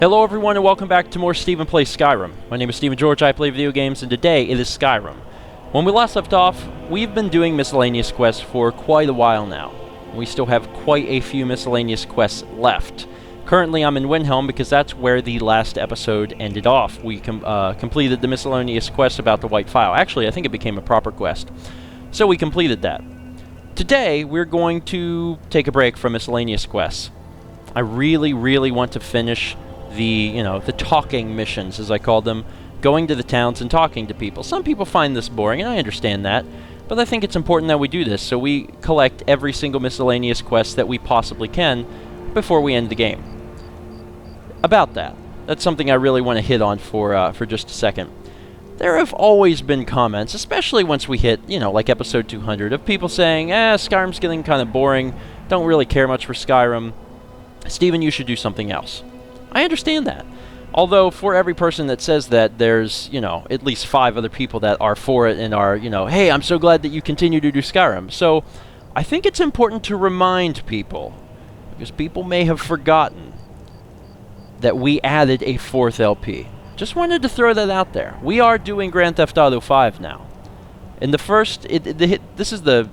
Hello everyone and welcome back to more StephenPlays Skyrim. My name is Stephen George, I play video games, and today it is Skyrim. When we last left off, we've been doing miscellaneous quests for quite a while now. We still have quite a few miscellaneous quests left. Currently I'm in Windhelm because that's where the last episode ended off. We completed the miscellaneous quest about the White Phial. Actually, I think it became a proper quest. So we completed that. Today we're going to take a break from miscellaneous quests. I really want to finish the talking missions, as I call them, going to the towns and talking to people. Some people find this boring, and I understand that, but I think it's important that we do this, so we collect every single miscellaneous quest that we possibly can before we end the game. About that, that's something I really want to hit on for just a second. There have always been comments, especially once we hit, like episode 200, of people saying, Skyrim's getting kind of boring, don't really care much for Skyrim. Stephen, you should do something else. I understand that. Although, for every person that says that, there's, at least 5 other people that are for it and are, hey, I'm so glad that you continue to do Skyrim. So, I think it's important to remind people, because people may have forgotten, that we added a 4th LP. Just wanted to throw that out there. We are doing Grand Theft Auto 5 now. And this is the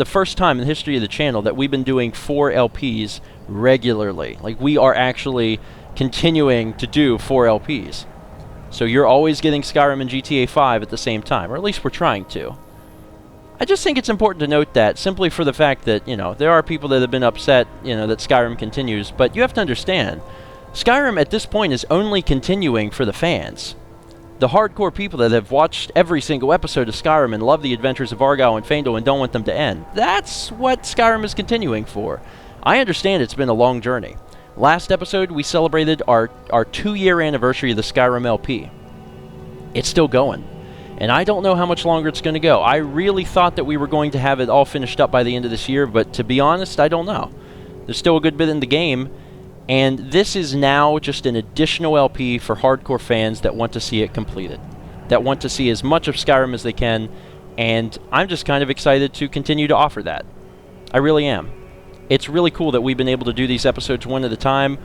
first time in the history of the channel that we've been doing 4 LPs regularly. Like, we are actually continuing to do 4 LPs. So you're always getting Skyrim and GTA 5 at the same time, or at least we're trying to. I just think it's important to note that, simply for the fact that, there are people that have been upset, that Skyrim continues, but you have to understand, Skyrim at this point is only continuing for the fans. The hardcore people that have watched every single episode of Skyrim and love the adventures of Argyll and Faendal and don't want them to end. That's what Skyrim is continuing for. I understand it's been a long journey. Last episode, we celebrated our 2-year anniversary of the Skyrim LP. It's still going. And I don't know how much longer it's going to go. I really thought that we were going to have it all finished up by the end of this year, but to be honest, I don't know. There's still a good bit in the game, and this is now just an additional LP for hardcore fans that want to see it completed, that want to see as much of Skyrim as they can, and I'm just kind of excited to continue to offer that. I really am. It's really cool that we've been able to do these episodes one at a time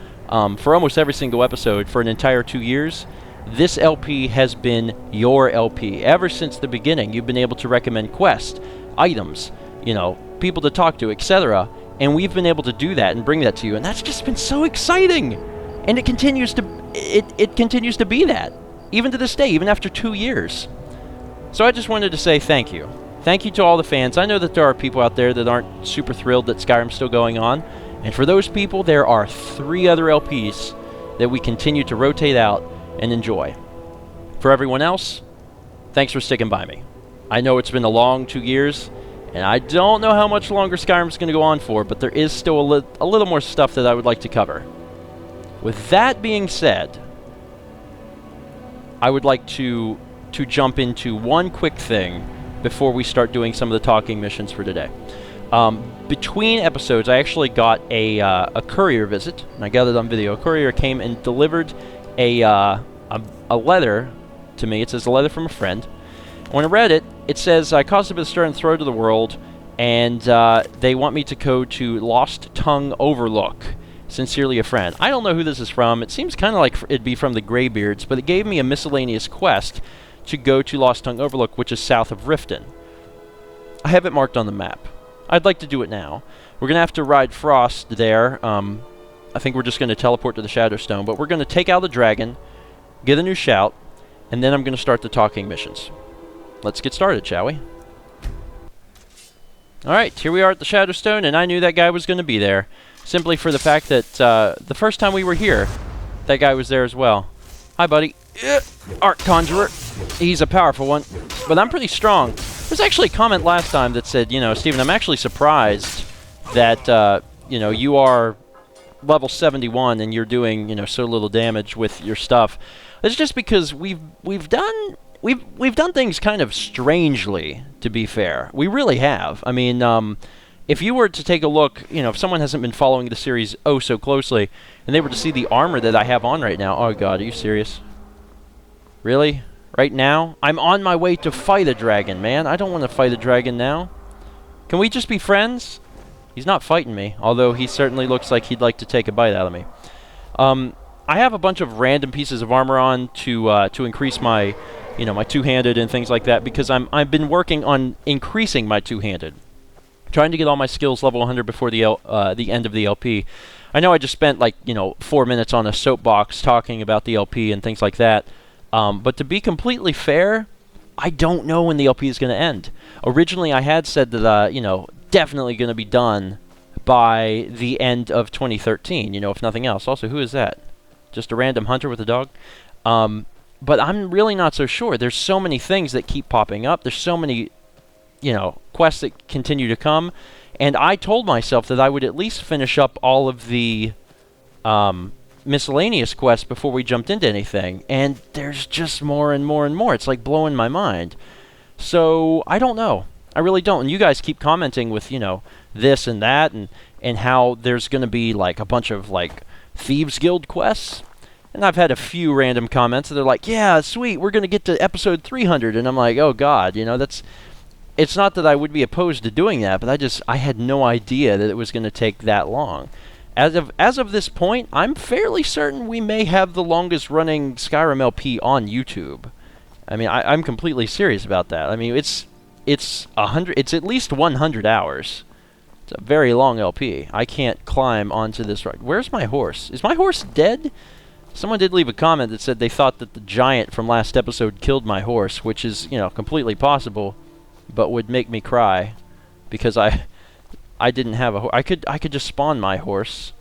for almost every single episode for an entire 2 years. This LP has been your LP. Ever since the beginning, you've been able to recommend quests, items, people to talk to, etc., and we've been able to do that and bring that to you, and that's just been so exciting. And it continues to be that, even to this day, even after 2 years. So I just wanted to say thank you. Thank you to all the fans. I know that there are people out there that aren't super thrilled that Skyrim's still going on, and for those people, there are 3 other LPs that we continue to rotate out and enjoy. For everyone else, thanks for sticking by me. I know it's been a long 2 years, and I don't know how much longer Skyrim's going to go on for, but there is still a little more stuff that I would like to cover. With that being said, I would like to jump into one quick thing before we start doing some of the talking missions for today. Between episodes, I actually got a courier visit, and I got it on video. A courier came and delivered a letter to me. It says, a letter from a friend. When I read it, it says, I caused a bit of stir and throw to the world, and they want me to go to Lost Tongue Overlook. Sincerely, a friend. I don't know who this is from. It seems kind of like it'd be from the Greybeards, but it gave me a miscellaneous quest to go to Lost Tongue Overlook, which is south of Riften. I have it marked on the map. I'd like to do it now. We're going to have to ride Frost there. I think we're just going to teleport to the Shadowstone, but we're going to take out the dragon, get a new shout, and then I'm going to start the talking missions. Let's get started, shall we? Alright, here we are at the Shadowstone, and I knew that guy was going to be there, simply for the fact that the first time we were here, that guy was there as well. Hi, buddy. Art Conjurer. He's a powerful one, but I'm pretty strong. There's actually a comment last time that said, Stephen, I'm actually surprised that, you are level 71 and you're doing, so little damage with your stuff. It's just because we've done things kind of strangely, to be fair. We really have. I mean, if you were to take a look, if someone hasn't been following the series oh so closely, and they were to see the armor that I have on right now, oh god, are you serious? Really? Right now? I'm on my way to fight a dragon, man. I don't want to fight a dragon now. Can we just be friends? He's not fighting me, although he certainly looks like he'd like to take a bite out of me. I have a bunch of random pieces of armor on to increase my, my two-handed and things like that, because I've been working on increasing my two-handed, trying to get all my skills level 100 before the end of the LP. I know I just spent like 4 minutes on a soapbox talking about the LP and things like that, but to be completely fair, I don't know when the LP is going to end. Originally, I had said that definitely going to be done by the end of 2013. If nothing else. Also, who is that? Just a random hunter with a dog? But I'm really not so sure. There's so many things that keep popping up. There's so many quests that continue to come. And I told myself that I would at least finish up all of the miscellaneous quests before we jumped into anything. And there's just more and more and more. It's like blowing my mind. So, I don't know. I really don't. And you guys keep commenting with, this and that, and how there's going to be, like, a bunch of, like, Thieves Guild quests. And I've had a few random comments that they're like, yeah, sweet, we're going to get to episode 300. And I'm like, oh, God, it's not that I would be opposed to doing that, but I had no idea that it was going to take that long. As of this point, I'm fairly certain we may have the longest running Skyrim LP on YouTube. I mean, I'm completely serious about that. I mean, it's at least 100 hours. It's a very long LP. I can't climb onto this right. Where's my horse? Is my horse dead? Someone did leave a comment that said they thought that the giant from last episode killed my horse, which is, completely possible, but would make me cry because I didn't have a horse. I could just spawn my horse,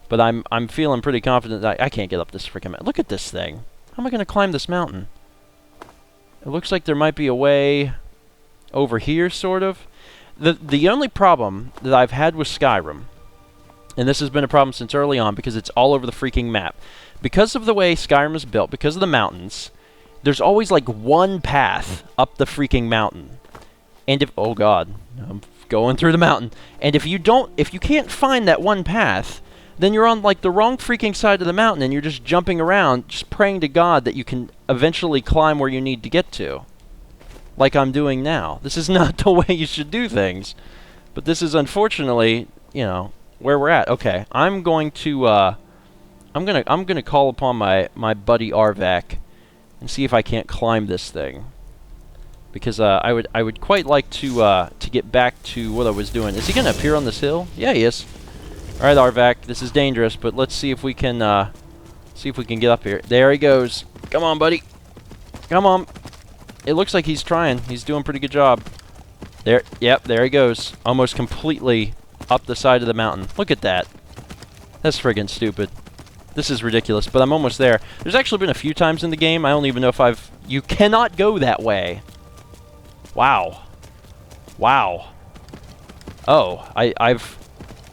but I'm feeling pretty confident that I can't get up this freaking mountain. Look at this thing. How am I going to climb this mountain? It looks like there might be a way over here, sort of. The only problem that I've had with Skyrim, and this has been a problem since early on because it's all over the freaking map, because of the way Skyrim is built, because of the mountains, there's always like one path up the freaking mountain. And oh god, I'm going through the mountain. And if you can't find that one path, then you're on like the wrong freaking side of the mountain and you're just jumping around, just praying to God that you can eventually climb where you need to get to. Like I'm doing now. This is not the way you should do things. But this is unfortunately, where we're at. Okay, I'm going to I'm gonna call upon my buddy Arvac and see if I can't climb this thing. Because I would quite like to get back to what I was doing. Is he gonna appear on this hill? Yeah, he is. All right, Arvac, this is dangerous, but let's see if we can get up here. There he goes. Come on, buddy. Come on. It looks like he's trying. He's doing a pretty good job. There. Yep. There he goes. Almost completely up the side of the mountain. Look at that. That's friggin' stupid. This is ridiculous, but I'm almost there. There's actually been a few times in the game. I don't even know if You cannot go that way. Wow. Wow. Oh, I've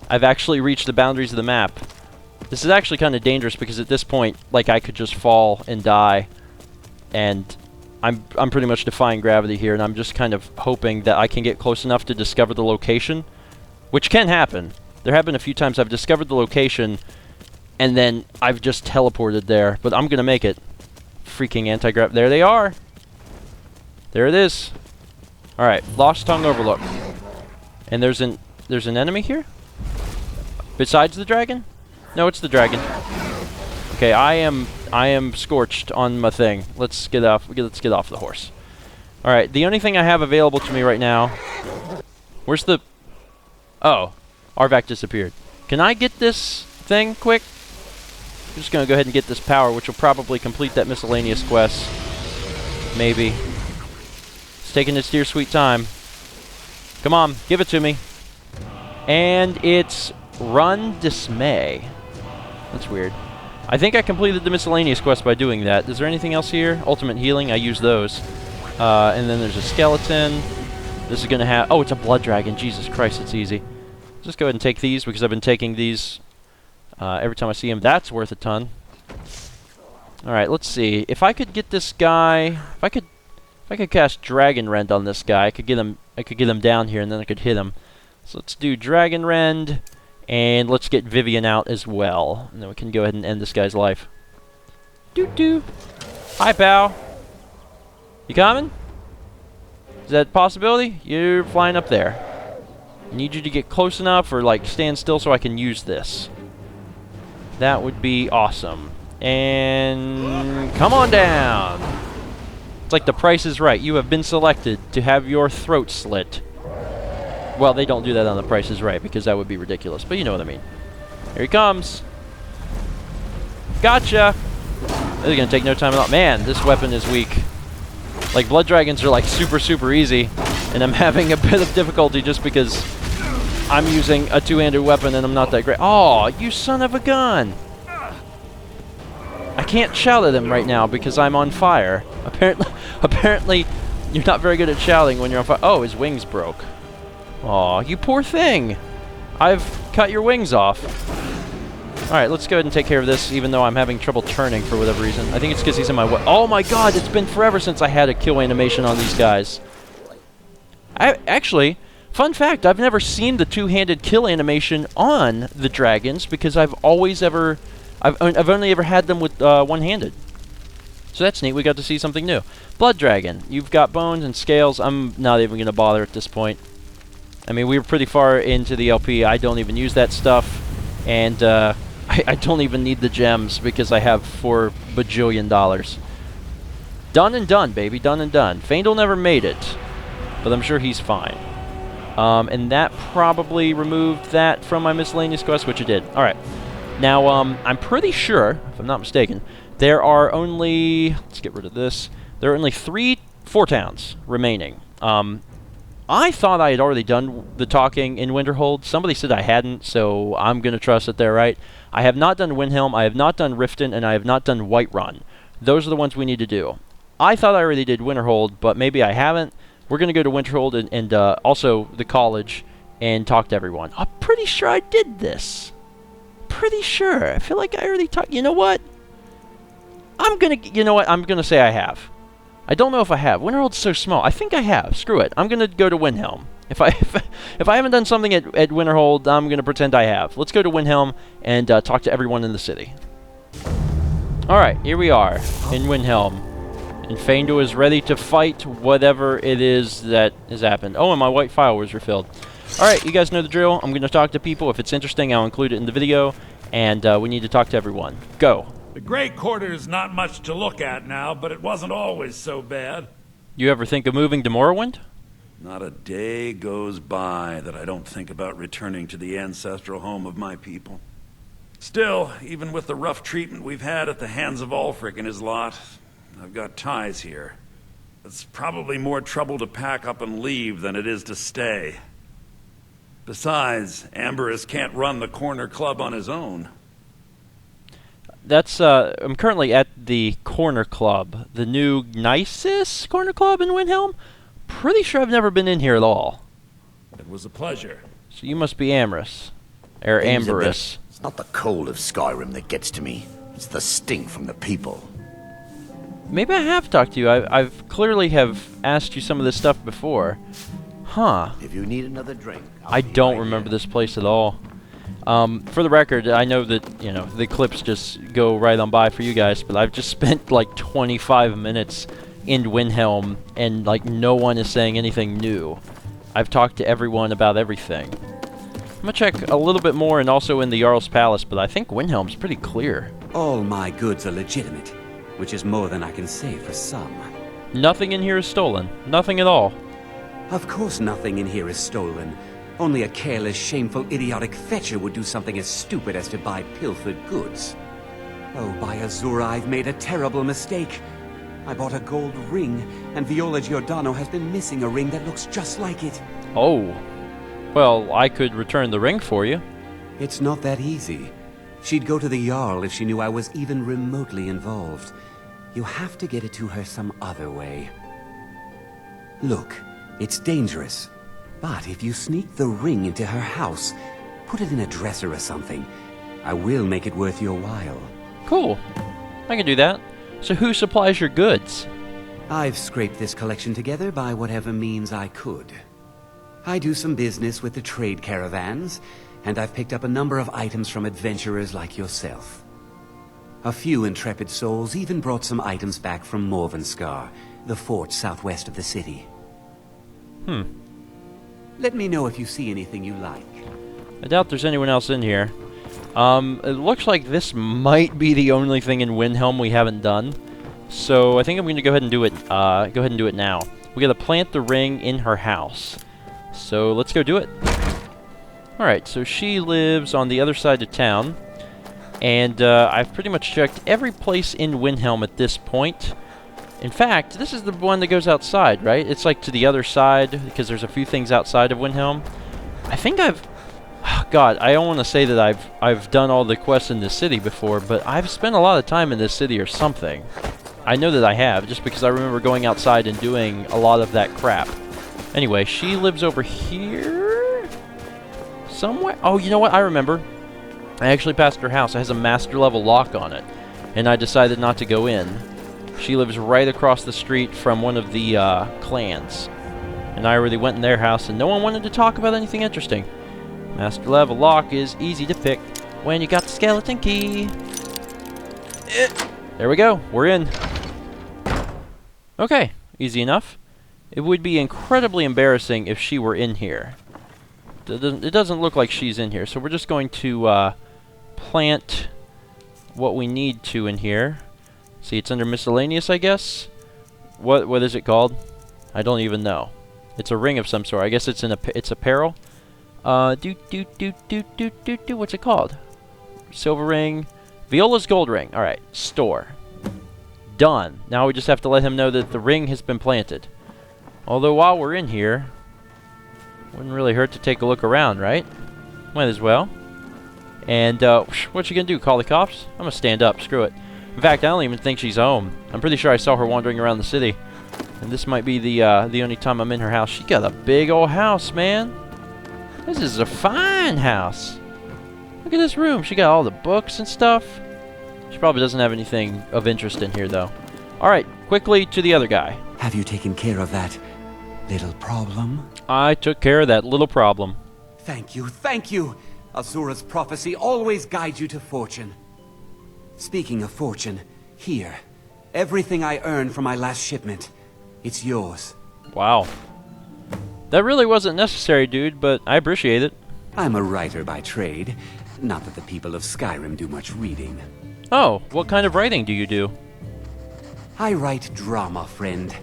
actually reached the boundaries of the map. This is actually kind of dangerous because at this point, like, I could just fall and die, and I'm pretty much defying gravity here, and I'm just kind of hoping that I can get close enough to discover the location, which can happen. There have been a few times I've discovered the location, and then I've just teleported there, but I'm gonna make it. Freaking anti-grav. There they are. There it is. All right, Lost Tongue Overlook, and there's an enemy here. Besides the dragon? No, it's the dragon. Okay, I am scorched on my thing. Let's get off the horse. All right, the only thing I have available to me right now. Where's the? Oh, Arvac disappeared. Can I get this thing quick? I'm just gonna go ahead and get this power, which will probably complete that miscellaneous quest. Maybe. It's taking its dear sweet time. Come on, give it to me. And it's Run Dismay. That's weird. I think I completed the miscellaneous quest by doing that. Is there anything else here? Ultimate healing, I use those. And then there's a skeleton. This is going to have... Oh, it's a blood dragon. Jesus Christ, it's easy. Just go ahead and take these because I've been taking these every time I see him. That's worth a ton. Alright, let's see. If I could get this guy... If I could cast Dragon Rend on this guy, I could get him down here and then I could hit him. So let's do Dragon Rend. And let's get Vivian out as well. And then we can go ahead and end this guy's life. Doo-doo. Hi, pal. You coming? Is that a possibility? You're flying up there. I need you to get close enough or, like, stand still so I can use this. That would be awesome. And come on down. It's like The Price is Right. You have been selected to have your throat slit. Well, they don't do that on The Price is Right because that would be ridiculous, but you know what I mean. Here he comes. Gotcha. This is going to take no time at all. Man, this weapon is weak. Like, blood dragons are like super, super easy, and I'm having a bit of difficulty just because I'm using a two-handed weapon and I'm not that great. Oh, you son of a gun. I can't shout at him right now because I'm on fire. Apparently, you're not very good at shouting when you're on fire. Oh, his wings broke. Aw, you poor thing. I've cut your wings off. Alright, let's go ahead and take care of this, even though I'm having trouble turning for whatever reason. I think it's because he's in my way. Oh my god, it's been forever since I had a kill animation on these guys. Actually, fun fact, I've never seen the two-handed kill animation on the dragons because I've only ever had them with one-handed. So that's neat. We got to see something new. Blood dragon. You've got bones and scales. I'm not even going to bother at this point. I mean, we were pretty far into the LP. I don't even use that stuff. And I don't even need the gems because I have $4 bajillion. Done and done, baby. Done and done. Faendal never made it, but I'm sure he's fine. And that probably removed that from my miscellaneous quest, which it did. All right. Now, I'm pretty sure, if I'm not mistaken, there are only... Let's get rid of this. There are only 4 towns remaining. I thought I had already done the talking in Winterhold. Somebody said I hadn't, so I'm going to trust that they're right. I have not done Windhelm, I have not done Riften, and I have not done Whiterun. Those are the ones we need to do. I thought I already did Winterhold, but maybe I haven't. We're going to go to Winterhold and also the college and talk to everyone. I'm pretty sure I did this. Pretty sure. I feel like I already talked. You know what? I'm going to say I have. I don't know if I have. Winterhold's so small. I think I have. Screw it. I'm going to go to Windhelm. If I haven't done something at Winterhold, I'm going to pretend I have. Let's go to Windhelm and talk to everyone in the city. Alright, here we are in Windhelm. And Faendal is ready to fight whatever it is that has happened. Oh, and my white file was refilled. Alright, you guys know the drill. I'm going to talk to people. If it's interesting, I'll include it in the video. And we need to talk to everyone. Go. The Great Quarter's not much to look at now, but it wasn't always so bad. You ever think of moving to Morrowind? Not a day goes by that I don't think about returning to the ancestral home of my people. Still, even with the rough treatment we've had at the hands of Ulfric and his lot, I've got ties here. It's probably more trouble to pack up and leave than it is to stay. Besides, Amberus can't run the Corner Club on his own. That's, I'm currently at the Corner Club. The new nicest Corner Club in Windhelm? Pretty sure I've never been in here at all. It was a pleasure. So you must be Amberus. Or Amberus. It's not the cold of Skyrim that gets to me. It's the stink from the people. Maybe I have talked to you. I've clearly have asked you some of this stuff before. Huh. If you need another drink, I don't remember this place at all. For the record, I know that, you know, the clips just go right on by for you guys, but I've just spent like 25 minutes in Windhelm, and like no one is saying anything new. I've talked to everyone about everything. I'm gonna check a little bit more and also in the Jarl's Palace, but I think Windhelm's pretty clear. All my goods are legitimate, which is more than I can say for some. Nothing in here is stolen. Nothing at all. Of course nothing in here is stolen. Only a careless, shameful, idiotic fetcher would do something as stupid as to buy pilfered goods. Oh, by Azura, I've made a terrible mistake. I bought a gold ring, and Viola Giordano has been missing a ring that looks just like it. Oh. Well, I could return the ring for you. It's not that easy. She'd go to the Jarl if she knew I was even remotely involved. You have to get it to her some other way. Look, it's dangerous. But if you sneak the ring into her house, put it in a dresser or something, I will make it worth your while. Cool. I can do that. So who supplies your goods? I've scraped this collection together by whatever means I could. I do some business with the trade caravans, and I've picked up a number of items from adventurers like yourself. A few intrepid souls even brought some items back from Morvenskar, the fort southwest of the city. Let me know if you see anything you like. I doubt there's anyone else in here. It looks like this might be the only thing in Windhelm we haven't done. So I think I'm going to go ahead and do it. Go ahead and do it now. We got to plant the ring in her house. So let's go do it. All right. So she lives on the other side of town, and I've pretty much checked every place in Windhelm at this point. In fact, this is the one that goes outside, right? It's like to the other side because there's a few things outside of Windhelm. I think I've. God, I don't want to say that I've done all the quests in this city before, but I've spent a lot of time in this city or something. I know that I have, just because I remember going outside and doing a lot of that crap. Anyway, she lives over here? Somewhere? Oh, you know what? I remember. I actually passed her house. It has a master level lock on it, and I decided not to go in. She lives right across the street from one of the clans, and I already went in their house, and no one wanted to talk about anything interesting. Master level lock is easy to pick when you got the skeleton key. There we go. We're in. Okay, easy enough. It would be incredibly embarrassing if she were in here. It doesn't look like she's in here, so we're just going to plant what we need to in here. See, it's under miscellaneous, I guess. What is it called? I don't even know. It's a ring of some sort. I guess it's apparel. What's it called? Silver ring. Viola's gold ring. Alright, store. Done. Now we just have to let him know that the ring has been planted. Although while we're in here, wouldn't really hurt to take a look around, right? Might as well. And, what you gonna do? Call the cops? I'm gonna stand up. Screw it. In fact, I don't even think she's home. I'm pretty sure I saw her wandering around the city. And this might be the only time I'm in her house. She got a big old house, man. This is a fine house. Look at this room. She got all the books and stuff. She probably doesn't have anything of interest in here, though. Alright, quickly to the other guy. Have you taken care of that little problem? I took care of that little problem. Thank you, thank you! Azura's prophecy always guides you to fortune. Speaking of fortune, here. Everything I earned from my last shipment. It's yours. Wow. That really wasn't necessary, dude, but I appreciate it. I'm a writer by trade. Not that the people of Skyrim do much reading. Oh, what kind of writing do you do? I write drama, friend.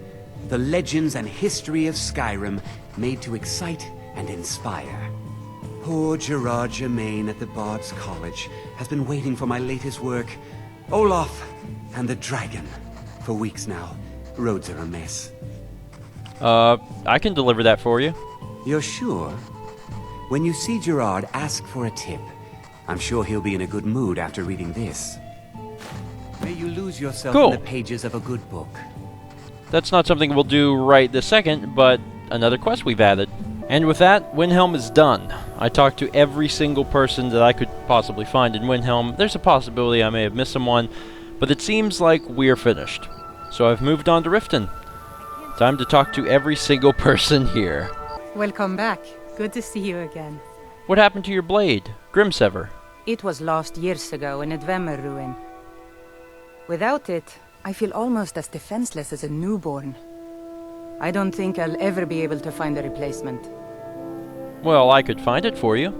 The legends and history of Skyrim made to excite and inspire. Poor Gerard Germain at the Bard's College has been waiting for my latest work, Olaf and the Dragon, for weeks now. Roads are a mess. I can deliver that for you. You're sure? When you see Gerard, ask for a tip. I'm sure he'll be in a good mood after reading this. May you lose yourself Cool. in the pages of a good book. That's not something we'll do right this second, but another quest we've added. And with that, Windhelm is done. I talked to every single person that I could possibly find in Windhelm. There's a possibility I may have missed someone, but it seems like we're finished. So I've moved on to Riften. Time to talk to every single person here. Welcome back. Good to see you again. What happened to your blade, Grimsever? It was lost years ago in a Dwemer ruin. Without it, I feel almost as defenseless as a newborn. I don't think I'll ever be able to find a replacement. Well, I could find it for you.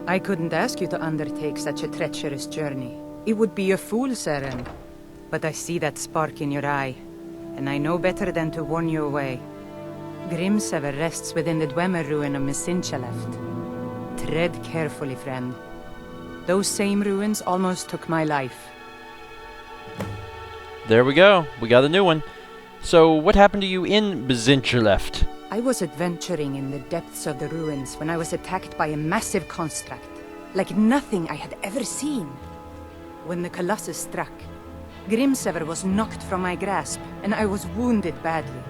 I couldn't ask you to undertake such a treacherous journey. It would be a fool's errand. But I see that spark in your eye, and I know better than to warn you away. Grimsever rests within the Dwemer ruin of Misinchaleft. Tread carefully, friend. Those same ruins almost took my life. There we go. We got a new one. So, what happened to you in Misinchaleft? I was adventuring in the depths of the ruins when I was attacked by a massive construct, like nothing I had ever seen. When the Colossus struck, Grimsever was knocked from my grasp, and I was wounded badly.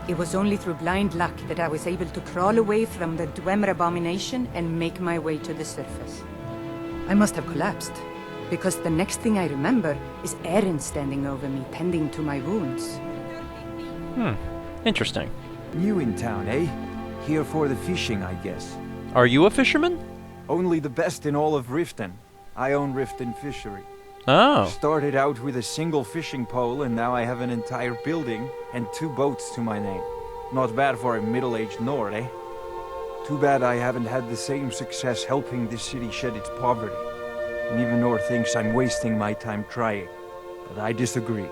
It was only through blind luck that I was able to crawl away from the Dwemer abomination and make my way to the surface. I must have collapsed, because the next thing I remember is Erin standing over me, tending to my wounds. Interesting. New in town, eh? Here for the fishing, I guess. Are you a fisherman? Only the best in all of Riften. I own Riften Fishery. Oh. Started out with a single fishing pole, and now I have an entire building and 2 boats to my name. Not bad for a middle-aged Nord, eh? Too bad I haven't had the same success helping this city shed its poverty. Nivenor thinks I'm wasting my time trying, but I disagree.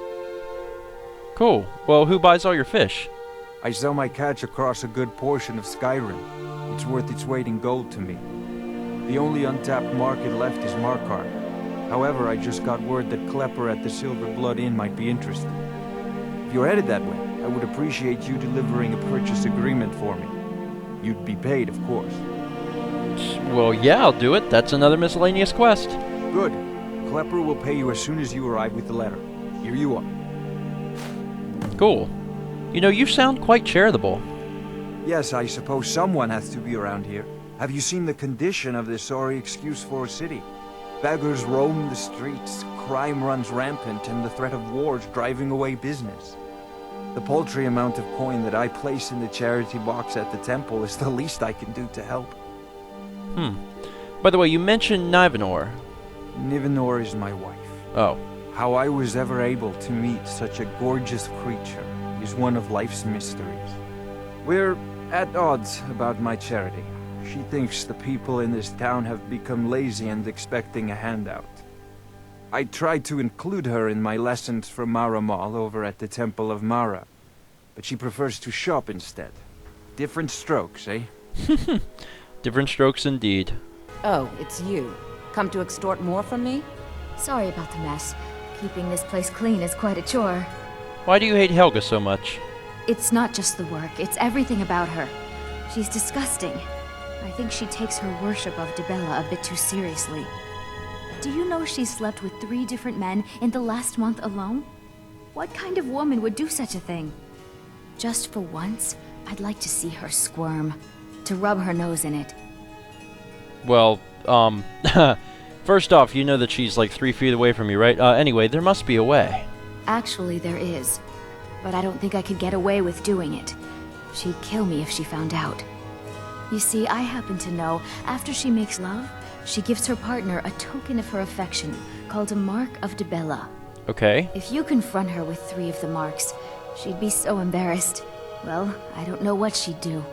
Cool. Well, who buys all your fish? I sell my catch across a good portion of Skyrim. It's worth its weight in gold to me. The only untapped market left is Markarth. However, I just got word that Klepper at the Silver Blood Inn might be interested. If you're headed that way, I would appreciate you delivering a purchase agreement for me. You'd be paid, of course. Well, yeah, I'll do it. That's another miscellaneous quest. Good. Klepper will pay you as soon as you arrive with the letter. Here you are. Cool. You know, you sound quite charitable. Yes, I suppose someone has to be around here. Have you seen the condition of this sorry excuse for a city? Beggars roam the streets, crime runs rampant, and the threat of war's driving away business. The paltry amount of coin that I place in the charity box at the temple is the least I can do to help. By the way, you mentioned Nivenor. Nivenor is my wife. Oh. How I was ever able to meet such a gorgeous creature is one of life's mysteries. We're at odds about my charity. She thinks the people in this town have become lazy and expecting a handout. I tried to include her in my lessons from Maramal over at the Temple of Mara, but she prefers to shop instead. Different strokes, eh? Different strokes indeed. Oh, it's you. Come to extort more from me? Sorry about the mess. Keeping this place clean is quite a chore. Why do you hate Helga so much? It's not just the work, it's everything about her. She's disgusting. I think she takes her worship of Dibella a bit too seriously. Do you know she slept with 3 different men in the last month alone? What kind of woman would do such a thing? Just for once, I'd like to see her squirm. To rub her nose in it. Well, first off, you know that she's like 3 feet away from you, right? Anyway, there must be a way. Actually, there is. But I don't think I could get away with doing it. She'd kill me if she found out. You see, I happen to know, after she makes love, she gives her partner a token of her affection, called a Mark of Dibella. Okay. If you confront her with 3 of the marks, she'd be so embarrassed. Well, I don't know what she'd do.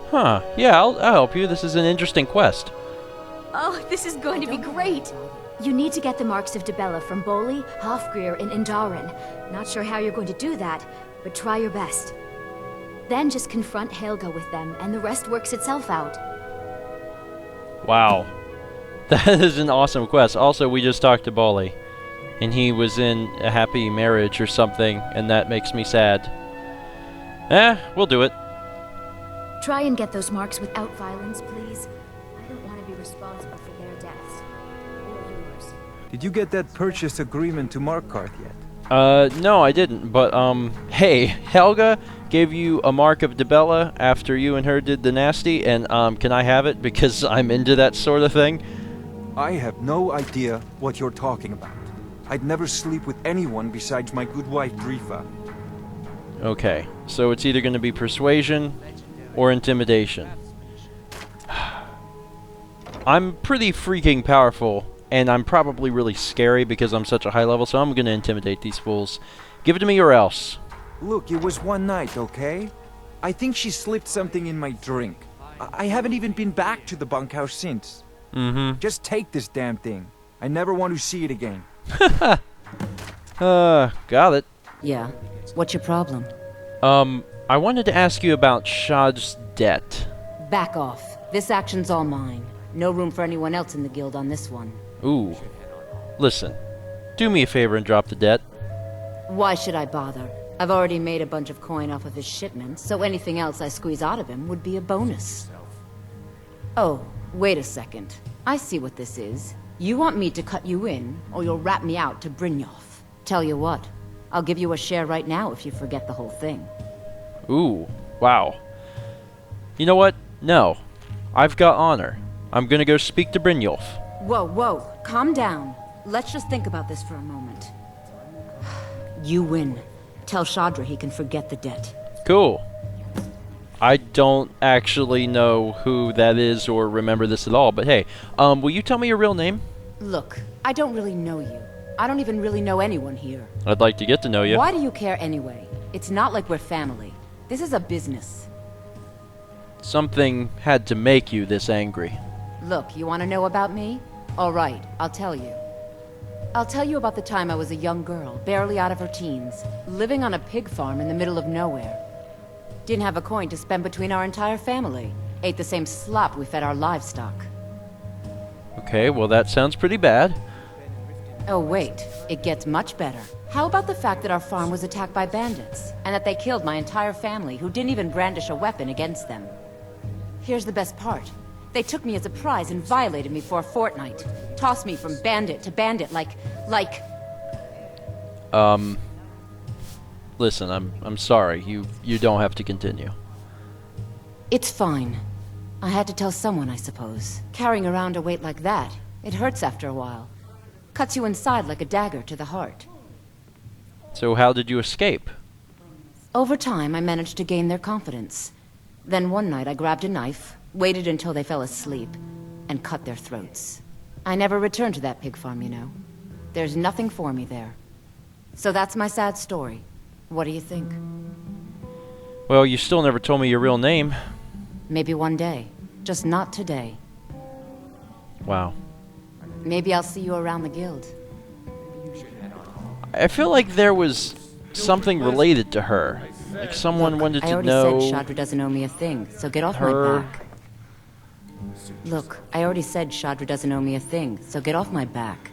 Huh. Yeah, I'll help you. This is an interesting quest. Oh, this is going to be great! You need to get the marks of Dibella from Boli, Hofgrir, and Indaren. Not sure how you're going to do that, but try your best. Then just confront Helga with them, and the rest works itself out. Wow. That is an awesome quest. Also, we just talked to Bali, and he was in a happy marriage or something, and that makes me sad. We'll do it. Try and get those marks without violence, please. I don't want to be responsible for their deaths. Or yours. Did you get that purchase agreement to Markarth yet? No, I didn't, but, hey, Helga gave you a Mark of Dibella after you and her did the nasty, and, can I have it? Because I'm into that sort of thing. I have no idea what you're talking about. I'd never sleep with anyone besides my good wife, Drifa. Okay, so it's either going to be persuasion or intimidation. I'm pretty freaking powerful, and I'm probably really scary because I'm such a high level, so I'm going to intimidate these fools. Give it to me or else. Look, it was one night, okay? I think she slipped something in my drink. I haven't even been back to the bunkhouse since. Just take this damn thing. I never want to see it again. Got it. Yeah. What's your problem? I wanted to ask you about Shad's debt. Back off. This action's all mine. No room for anyone else in the guild on this one. Ooh. Listen, do me a favor and drop the debt. Why should I bother? I've already made a bunch of coin off of his shipments, so anything else I squeeze out of him would be a bonus. Oh, wait a second. I see what this is. You want me to cut you in, or you'll rat me out to Brynjolf. Tell you what, I'll give you a share right now if you forget the whole thing. Ooh, wow. You know what? No. I've got honor. I'm gonna go speak to Brynjolf. Whoa, whoa, calm down. Let's just think about this for a moment. You win. Tell Shadra he can forget the debt. Cool. I don't actually know who that is or remember this at all, but hey, will you tell me your real name? Look, I don't really know you. I don't even really know anyone here. I'd like to get to know you. Why do you care anyway? It's not like we're family. This is a business. Something had to make you this angry. Look, you want to know about me? All right, I'll tell you. I'll tell you about the time I was a young girl, barely out of her teens, living on a pig farm in the middle of nowhere. Didn't have a coin to spend between our entire family. Ate the same slop we fed our livestock. Okay, well that sounds pretty bad. Oh wait, it gets much better. How about the fact that our farm was attacked by bandits, and that they killed my entire family who didn't even brandish a weapon against them? Here's the best part. They took me as a prize and violated me for a fortnight. Tossed me from bandit to bandit like... Listen, I'm sorry. You don't have to continue. It's fine. I had to tell someone, I suppose. Carrying around a weight like that, it hurts after a while. Cuts you inside like a dagger to the heart. So how did you escape? Over time, I managed to gain their confidence. Then one night I grabbed a knife, waited until they fell asleep, and cut their throats. I never returned to that pig farm, you know. There's nothing for me there. So that's my sad story. What do you think? Well, you still never told me your real name. Maybe one day. Just not today. Wow. Maybe I'll see you around the guild. I feel like there was something related to her. Like someone wanted to know... I already said Shadra doesn't owe me a thing, so get off my back. Look, I already said Shadra doesn't owe me a thing, so get off my back.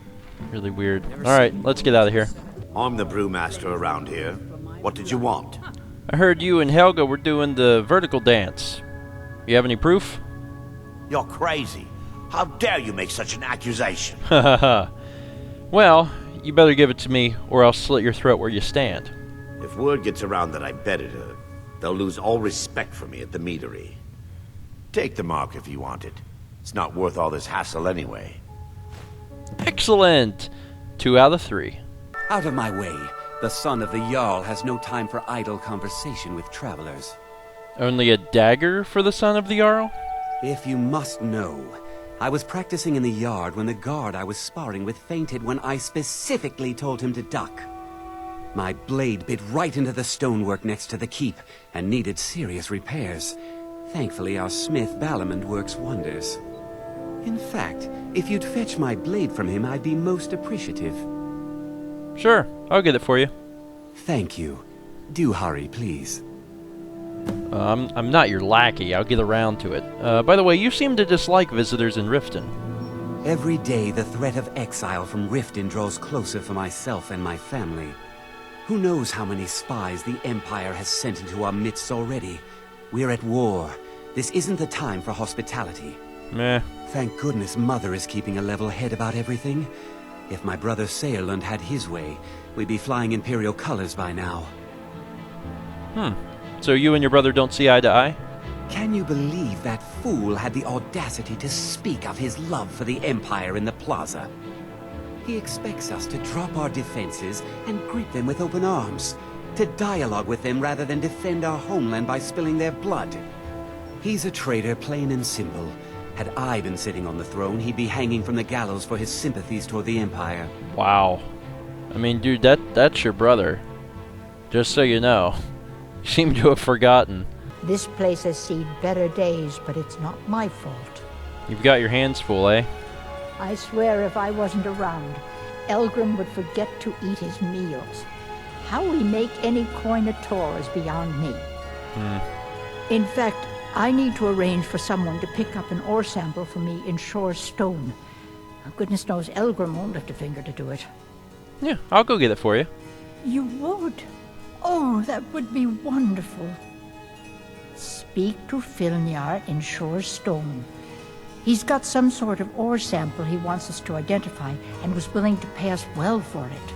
Really weird. Alright, let's get out of here. I'm the brewmaster around here. What did you want? I heard you and Helga were doing the vertical dance. You have any proof? You're crazy. How dare you make such an accusation? Hahaha. Well, you better give it to me, or I'll slit your throat where you stand. If word gets around that I betted her, they'll lose all respect for me at the meadery. Take the mark if you want it. It's not worth all this hassle anyway. Excellent! 2 out of 3. Out of my way. The son of the Jarl has no time for idle conversation with travelers. Only a dagger for the son of the Jarl? If you must know, I was practicing in the yard when the guard I was sparring with fainted when I specifically told him to duck. My blade bit right into the stonework next to the keep and needed serious repairs. Thankfully, our smith Balamond works wonders. In fact, if you'd fetch my blade from him, I'd be most appreciative. Sure, I'll get it for you. Thank you. Do hurry, please. I'm not your lackey. I'll get around to it. By the way, you seem to dislike visitors in Riften. Every day, the threat of exile from Riften draws closer for myself and my family. Who knows how many spies the Empire has sent into our midst already? We're at war. This isn't the time for hospitality. Meh. Thank goodness Mother is keeping a level head about everything. If my brother Saerlund had his way, we'd be flying Imperial colors by now. So you and your brother don't see eye to eye? Can you believe that fool had the audacity to speak of his love for the Empire in the plaza? He expects us to drop our defenses and greet them with open arms, to dialogue with them rather than defend our homeland by spilling their blood. He's a traitor, plain and simple. Had I been sitting on the throne, he'd be hanging from the gallows for his sympathies toward the Empire. Wow. I mean, dude, that's your brother. Just so you know. You seem to have forgotten. This place has seen better days, but it's not my fault. You've got your hands full, eh? I swear if I wasn't around, Elgrim would forget to eat his meals. How we make any coin at all is beyond me. In fact, I need to arrange for someone to pick up an ore sample for me in Shore's stone. Goodness knows Elgrim won't lift a finger to do it. Yeah, I'll go get it for you. You would? Oh, that would be wonderful. Speak to Filnyar in Shore's stone. He's got some sort of ore sample he wants us to identify and was willing to pay us well for it.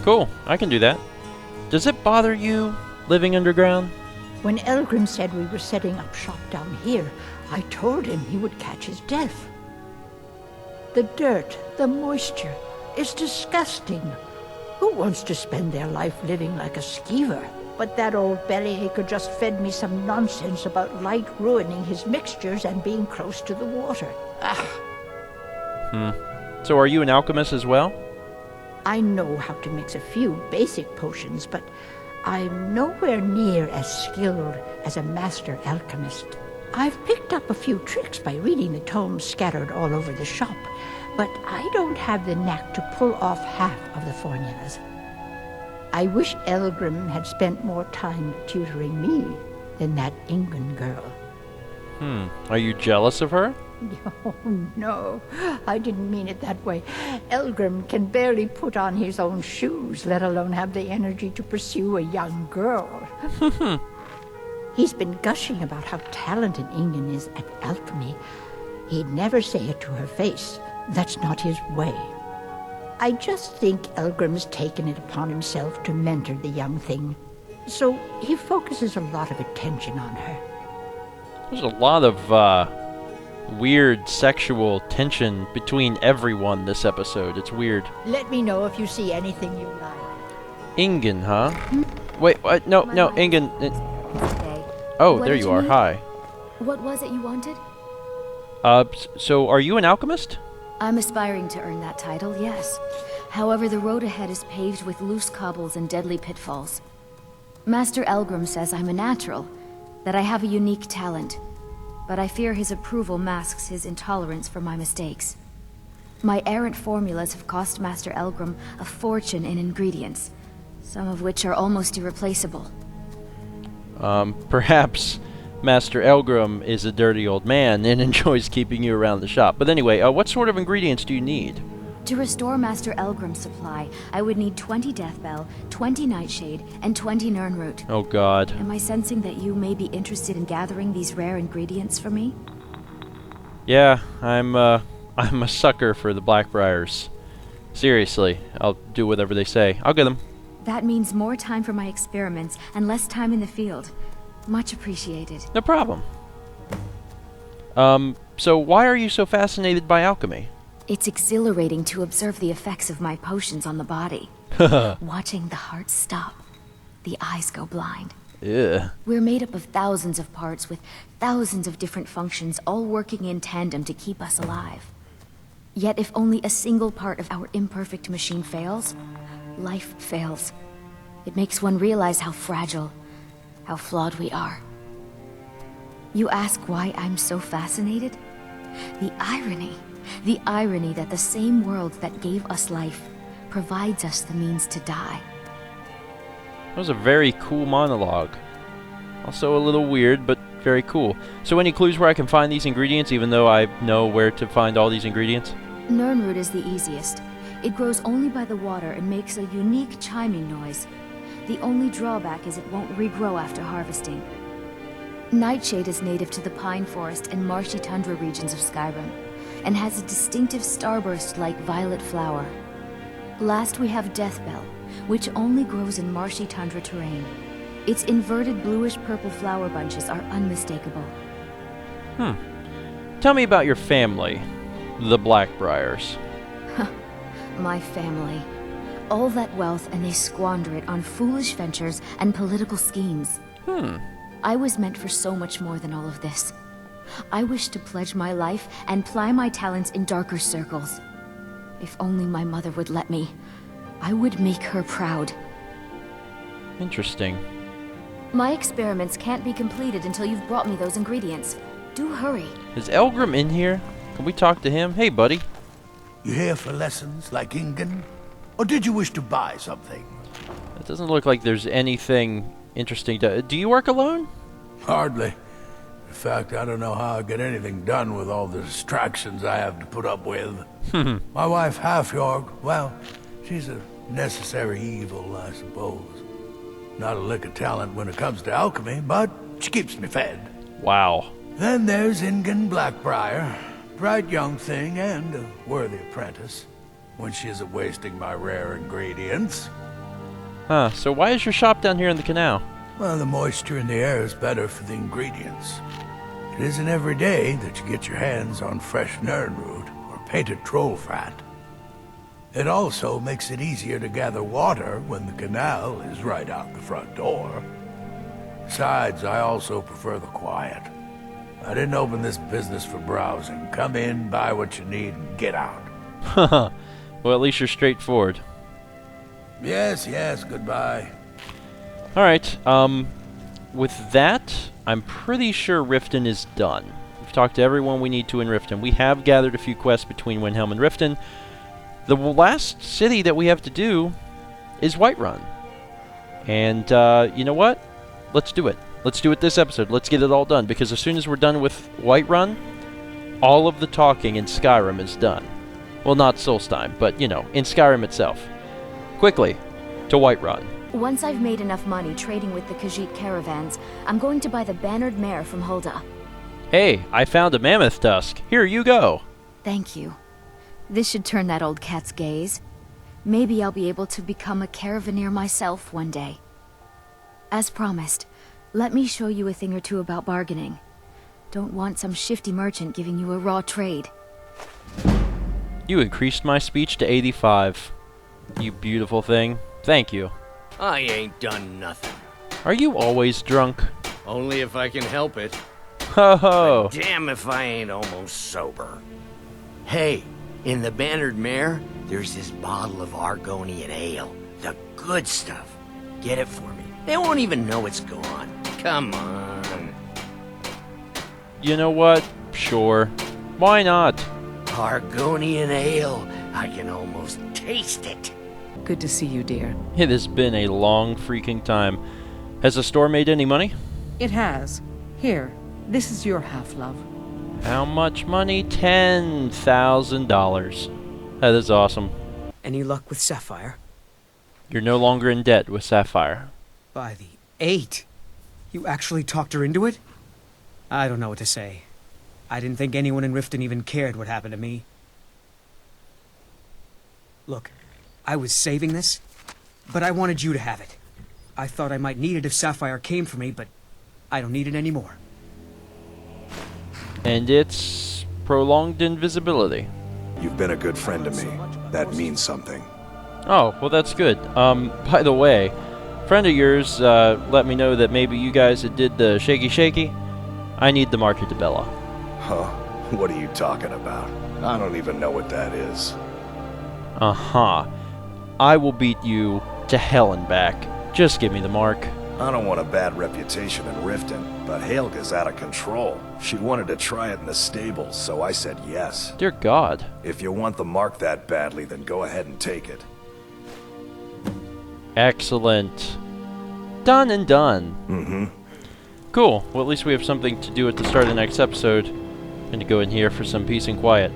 Cool, I can do that. Does it bother you living underground? When Elgrim said we were setting up shop down here, I told him he would catch his death. The dirt, the moisture, is disgusting. Who wants to spend their life living like a skeever? But that old bellyacre just fed me some nonsense about light ruining his mixtures and being close to the water. So are you an alchemist as well? I know how to mix a few basic potions, but I'm nowhere near as skilled as a master alchemist. I've picked up a few tricks by reading the tomes scattered all over the shop, but I don't have the knack to pull off half of the formulas. I wish Elgrim had spent more time tutoring me than that Ingun girl. Are you jealous of her? Oh, no, I didn't mean it that way. Elgrim can barely put on his own shoes, let alone have the energy to pursue a young girl. He's been gushing about how talented Ingun is at alchemy. He'd never say it to her face. That's not his way. I just think Elgrim's taken it upon himself to mentor the young thing, so he focuses a lot of attention on her. There's a lot of weird sexual tension between everyone this episode. It's weird. Let me know if you see anything you like. Ingen, huh? Wait, what? No, Ingen. Oh, there you are. Hi. What was it you wanted? So are you an alchemist? I'm aspiring to earn that title, yes. However, the road ahead is paved with loose cobbles and deadly pitfalls. Master Elgrim says I'm a natural, that I have a unique talent, but I fear his approval masks his intolerance for my mistakes. My errant formulas have cost Master Elgrim a fortune in ingredients, some of which are almost irreplaceable. Perhaps Master Elgrim is a dirty old man and enjoys keeping you around the shop. But anyway, what sort of ingredients do you need? To restore Master Elgrim's supply, I would need 20 Deathbell, 20 Nightshade, and 20 Nirnroot. Oh god. Am I sensing that you may be interested in gathering these rare ingredients for me? Yeah, I'm a sucker for the Blackbriars. Seriously, I'll do whatever they say. I'll get them. That means more time for my experiments and less time in the field. Much appreciated. No problem. So why are you so fascinated by alchemy? It's exhilarating to observe the effects of my potions on the body. Watching the heart stop, the eyes go blind. Ugh. We're made up of thousands of parts with thousands of different functions, all working in tandem to keep us alive. Yet if only a single part of our imperfect machine fails, life fails. It makes one realize how fragile, how flawed we are. You ask why I'm so fascinated? The irony that the same world that gave us life provides us the means to die. That was a very cool monologue. Also a little weird, but very cool. So any clues where I can find these ingredients, even though I know where to find all these ingredients? Nirnroot is the easiest. It grows only by the water and makes a unique chiming noise. The only drawback is it won't regrow after harvesting. Nightshade is native to the pine forest and marshy tundra regions of Skyrim, and has a distinctive starburst-like violet flower. Last we have Deathbell, which only grows in marshy tundra terrain. Its inverted bluish-purple flower bunches are unmistakable. Tell me about your family, the Blackbriars. My family. All that wealth and they squander it on foolish ventures and political schemes. I was meant for so much more than all of this. I wish to pledge my life and ply my talents in darker circles. If only my mother would let me, I would make her proud. Interesting. My experiments can't be completed until you've brought me those ingredients. Do hurry. Is Elgrim in here? Can we talk to him? Hey, buddy. You here for lessons like Ingen? Or did you wish to buy something? It doesn't look like there's anything interesting to... Do you work alone? Hardly. In fact, I don't know how I get anything done with all the distractions I have to put up with. My wife, Half-York, well, she's a necessary evil, I suppose. Not a lick of talent when it comes to alchemy, but she keeps me fed. Wow. Then there's Ingen Blackbriar. Bright young thing and a worthy apprentice, when she isn't wasting my rare ingredients. So why is your shop down here in the canal? Well, the moisture in the air is better for the ingredients. It isn't every day that you get your hands on fresh Nirnroot or painted troll fat. It also makes it easier to gather water when the canal is right out the front door. Besides, I also prefer the quiet. I didn't open this business for browsing. Come in, buy what you need, and get out. Well, at least you're straightforward. Yes, goodbye. Alright, with that, I'm pretty sure Riften is done. We've talked to everyone we need to in Riften. We have gathered a few quests between Windhelm and Riften. The last city that we have to do is Whiterun. And you know what? Let's do it. Let's do it this episode. Let's get it all done, because as soon as we're done with Whiterun, all of the talking in Skyrim is done. Well, not Solstheim, but, you know, in Skyrim itself. Quickly, to Whiterun. Once I've made enough money trading with the Khajiit caravans, I'm going to buy the bannered mare from Hulda. Hey, I found a mammoth tusk. Here you go. Thank you. This should turn that old cat's gaze. Maybe I'll be able to become a caravaneer myself one day. As promised, let me show you a thing or two about bargaining. Don't want some shifty merchant giving you a raw trade. You increased my speech to 85. You beautiful thing. Thank you. I ain't done nothing. Are you always drunk? Only if I can help it. Ho ho! But damn if I ain't almost sober. Hey, in the bannered mare, there's this bottle of Argonian ale. The good stuff. Get it for me. They won't even know it's gone. Come on. You know what? Sure. Why not? Argonian ale. I can almost taste it. Good to see you, dear. It has been a long freaking time. Has the store made any money? It has. Here, this is your half, love. How much money? $10,000. That is awesome. Any luck with Sapphire? You're no longer in debt with Sapphire. By the 8. You actually talked her into it? I don't know what to say. I didn't think anyone in Riften even cared what happened to me. Look, I was saving this, but I wanted you to have it. I thought I might need it if Sapphire came for me, but I don't need it anymore. And it's prolonged invisibility. You've been a good friend to me. That means something. Oh, well that's good. By the way, a friend of yours let me know that maybe you guys that did the shaky shaky. I need the Mark of Dibella. Huh? What are you talking about? I don't even know what that is. Uh-huh. I will beat you to hell and back. Just give me the mark. I don't want a bad reputation in Riften, but Helga's out of control. She wanted to try it in the stables, so I said yes. Dear God. If you want the mark that badly, then go ahead and take it. Excellent. Done and done. Mm-hmm. Cool. Well, at least we have something to do at the start of the next episode. And to go in here for some peace and quiet.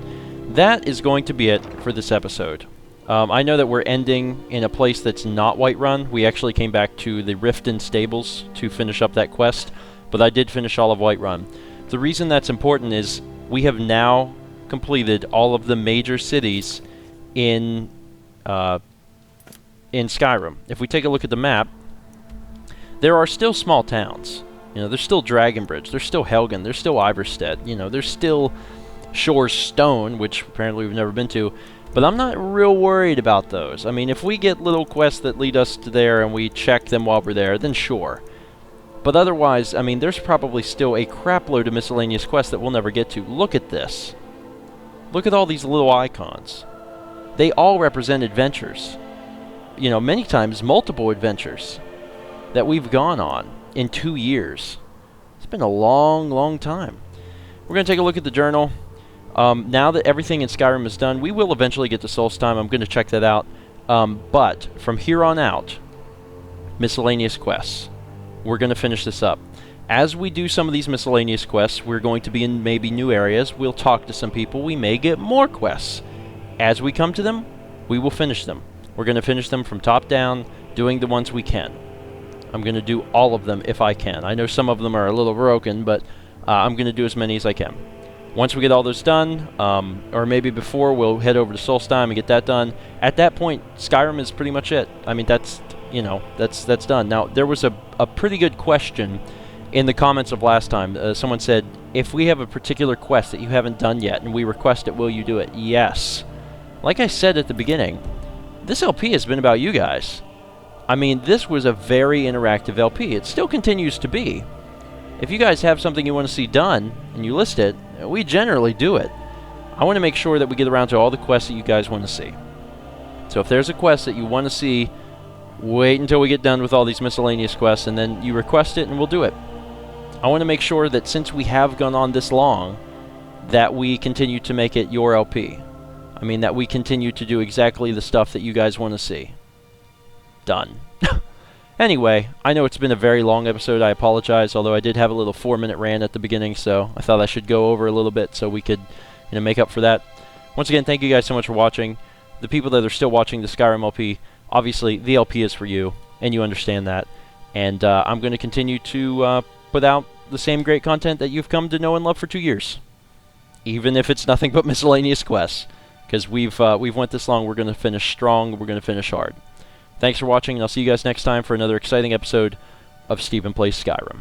That is going to be it for this episode. I know that we're ending in a place that's not Whiterun. We actually came back to the Riften stables to finish up that quest, but I did finish all of Whiterun. The reason that's important is we have now completed all of the major cities in Skyrim. If we take a look at the map, there are still small towns. You know, there's still Dragonbridge, there's still Helgen, there's still Iverstead, you know, there's still Shore's Stone, which apparently we've never been to. But I'm not real worried about those. I mean, if we get little quests that lead us to there and we check them while we're there, then sure. But otherwise, I mean, there's probably still a crapload of miscellaneous quests that we'll never get to. Look at this. Look at all these little icons. They all represent adventures. You know, many times multiple adventures that we've gone on in 2 years. It's been a long, long time. We're going to take a look at the journal. Now that everything in Skyrim is done, we will eventually get to Solstheim. I'm going to check that out. But from here on out, miscellaneous quests. We're going to finish this up. As we do some of these miscellaneous quests, we're going to be in maybe new areas. We'll talk to some people. We may get more quests. As we come to them, we will finish them. We're going to finish them from top down, doing the ones we can. I'm going to do all of them if I can. I know some of them are a little broken, but I'm going to do as many as I can. Once we get all those done, or maybe before, we'll head over to Solstheim and get that done. At that point, Skyrim is pretty much it. I mean, that's, you know, that's done. Now, there was a pretty good question in the comments of last time. Someone said, if we have a particular quest that you haven't done yet and we request it, will you do it? Yes. Like I said at the beginning, this LP has been about you guys. I mean, this was a very interactive LP. It still continues to be. If you guys have something you want to see done and you list it, we generally do it. I want to make sure that we get around to all the quests that you guys want to see. So if there's a quest that you want to see Wait until we get done with all these miscellaneous quests, and then you request it, and we'll do it. I want to make sure that since we have gone on this long, that we continue to make it your LP. I mean, that we continue to do exactly the stuff that you guys want to see. Done. Anyway, I know it's been a very long episode. I apologize, although I did have a little 4-minute rant at the beginning, so I thought I should go over a little bit so we could, make up for that. Once again, thank you guys so much for watching. The people that are still watching the Skyrim LP, obviously, the LP is for you, and you understand that. And I'm going to continue to put out the same great content that you've come to know and love for 2 years. Even if it's nothing but miscellaneous quests. Because we've went this long, we're going to finish strong, we're going to finish hard. Thanks for watching, and I'll see you guys next time for another exciting episode of StephenPlays Skyrim.